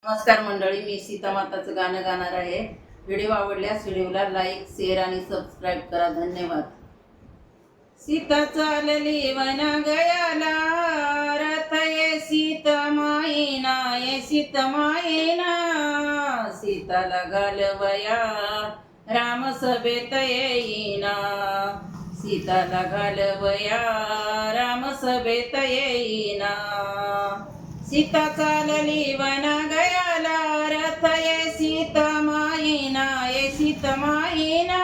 नमस्कार मंडळी, मी सीता माताचं गाणं गाणार आहे. व्हिडिओ आवडल्यास व्हिडिओला लाईक, शेअर आणि सबस्क्राईब करा. धन्यवाद. सीता चालली वना गयाला, रथ ये सीता माईना, ये सीता माईना. सीताला घालवया राम सभेत येईना, सीताला घालवया राम सभेत येईना. सीता चालली वना गयाला, रथ ये सीता माईना, ये सीता माईना.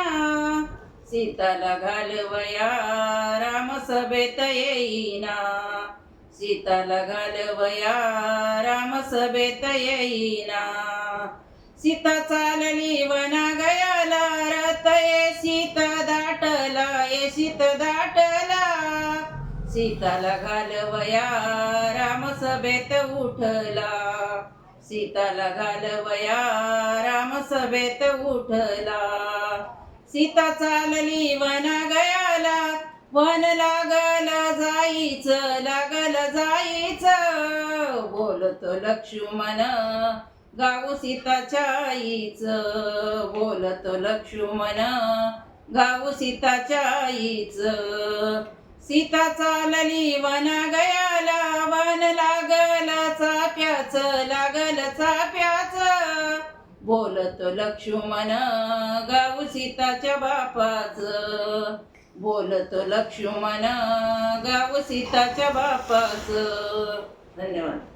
सीताला घालवया राम सभेत येईना, सीताला घालवया राम सभेत येईना. सीता चालली वना गयाला, रथ ये सीता दाटला, ये सीता दाटला. सीताला घालवया राम सभेत उठला, सीताला घालवया राम सभेत उठला. सीता चालली वना गयाला, वन लागल जाईचं, लागल जाईचं. बोलतो लक्ष्मण गाऊ सीताच्या आईचं, बोलतो लक्ष्मण गाऊ सीताच्या आईचं. सीता चालली वना गयाला, वन लागल चाप्याच, लागल चाप्याच. बोलतो लक्ष्मण गाऊ सीताच्या बापाच, बोलतो लक्ष्मण गाऊ सीताच्या बापाच. धन्यवाद.